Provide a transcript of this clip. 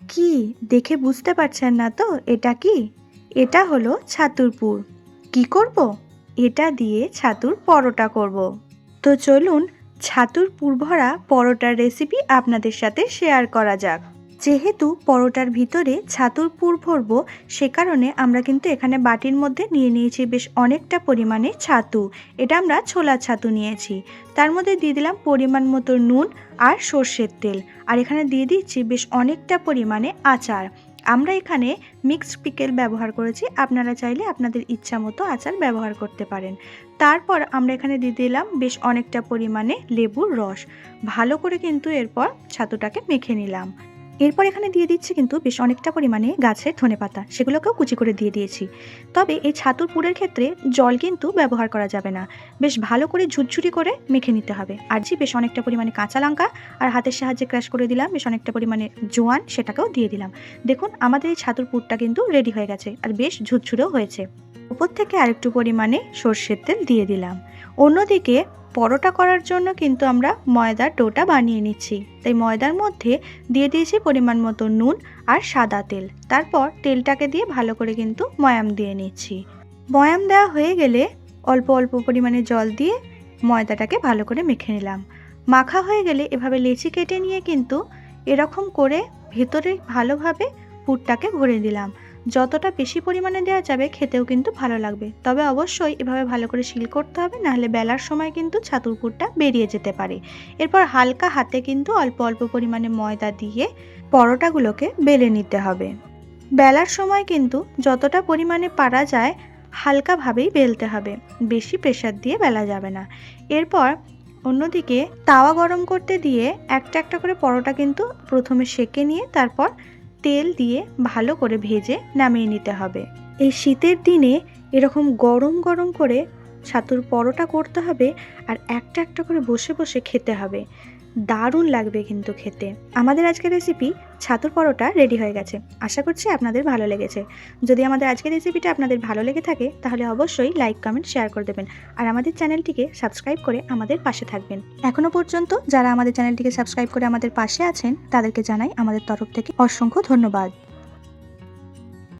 কি দেখে বুঝতে পারছেন না তো এটা কি? এটা হলো ছাতুর পুর। কি করব? এটা দিয়ে ছাতুর পরোটা করব। তো চলুন ছাতুর পুর ভরা পরোটার রেসিপি আপনাদের সাথে শেয়ার করা যাক। যেহেতু পরোটার ভিতরে ছাতুর পুর ভরবো, সে কারণে আমরা কিন্তু এখানে বাটির মধ্যে নিয়ে নিয়েছি বেশ অনেকটা পরিমাণে ছাতু। এটা আমরা ছোলা ছাতু নিয়েছি। তার মধ্যে দিয়ে দিলাম পরিমাণ মতো নুন আর সর্ষের তেল। আর এখানে দিয়ে দিচ্ছি বেশ অনেকটা পরিমাণে আচার। আমরা এখানে মিক্সড পিকেল ব্যবহার করেছি, আপনারা চাইলে আপনাদের ইচ্ছা মতো আচার ব্যবহার করতে পারেন। তারপর আমরা এখানে দিয়ে দিলাম বেশ অনেকটা পরিমাণে লেবুর রস। ভালো করে কিন্তু এরপর ছাতুটাকে মেখে নিলাম। এরপর এখানে দিয়ে দিচ্ছি কিন্তু বেশ অনেকটা পরিমাণে গাছের ধনেপাতা, সেগুলোকেও কুচি করে দিয়ে দিয়েছি। তবে এই ছাতুর পুরের ক্ষেত্রে জল কিন্তু ব্যবহার করা যাবে না, বেশ ভালো করে ঝুরঝুরি করে মেখে নিতে হবে। আর বেশ অনেকটা পরিমাণে কাঁচা লঙ্কা আর হাতের সাহায্যে ক্রাশ করে দিলাম বেশ অনেকটা পরিমাণে জোয়ান, সেটাকেও দিয়ে দিলাম। দেখুন আমাদের এই ছাতুর পুরটা কিন্তু রেডি হয়ে গেছে আর বেশ ঝুরঝুরেও হয়েছে। উপর থেকে আরেকটু পরিমাণে সর্ষের তেল দিয়ে দিলাম। অন্যদিকে পরোটা করার জন্য কিন্তু আমরা ময়দার ডোটা বানিয়ে নিচ্ছি, তাই ময়দার মধ্যে দিয়ে দিয়েছি পরিমাণ মতো নুন আর সাদা তেল। তারপর তেলটাকে দিয়ে ভালো করে কিন্তু ময়াম দিয়ে নিচ্ছি। ময়াম দেওয়া হয়ে গেলে অল্প অল্প পরিমাণে জল দিয়ে ময়দাটাকে ভালো করে মেখে নিলাম। মাখা হয়ে গেলে এভাবে লেচি কেটে নিয়ে কিন্তু এরকম করে ভেতরে ভালোভাবে পুরটাকে ভরে দিলাম। যতটা বেশি পরিমাণে দেওয়া যাবে খেতেও কিন্তু ভালো লাগবে, তবে অবশ্যই এভাবে ভালো করে সিল করতে হবে, নাহলে বেলার সময় কিন্তু ছাতুর পুরটা বেরিয়ে যেতে পারে। এরপর হালকা হাতে কিন্তু অল্প অল্প পরিমাণে ময়দা দিয়ে পরোটাগুলোকে বেলে নিতে হবে। বেলার সময় কিন্তু যতটা পরিমাণে পারা যায় হালকাভাবেই বেলতে হবে, বেশি প্রেসার দিয়ে বেলা যাবে না। এরপর অন্যদিকে তাওয়া গরম করতে দিয়ে একটা একটা করে পরোটা কিন্তু প্রথমে সেঁকে নিয়ে তারপর তেল দিয়ে ভালো করে ভেজে নামিয়ে নিতে হবে। এই শীতের দিনে এরকম গরম গরম করে ছাতুর পরোটা করতে হবে আর একটা একটা করে বসে বসে খেতে হবে, দারুণ লাগবে কিন্তু খেতে। আমাদের আজকের রেসিপি ছাতুর পরোটা রেডি হয়ে গেছে। আশা করছি আপনাদের ভালো লেগেছে। যদি আমাদের আজকের রেসিপিটা আপনাদের ভালো লেগে থাকে তাহলে অবশ্যই লাইক, কমেন্ট, শেয়ার করে দেবেন আর আমাদের চ্যানেলটিকে সাবস্ক্রাইব করে আমাদের পাশে থাকবেন। এখনও পর্যন্ত যারা আমাদের চ্যানেলটিকে সাবস্ক্রাইব করে আমাদের পাশে আছেন তাদেরকে জানাই আমাদের তরফ থেকে অসংখ্য ধন্যবাদ।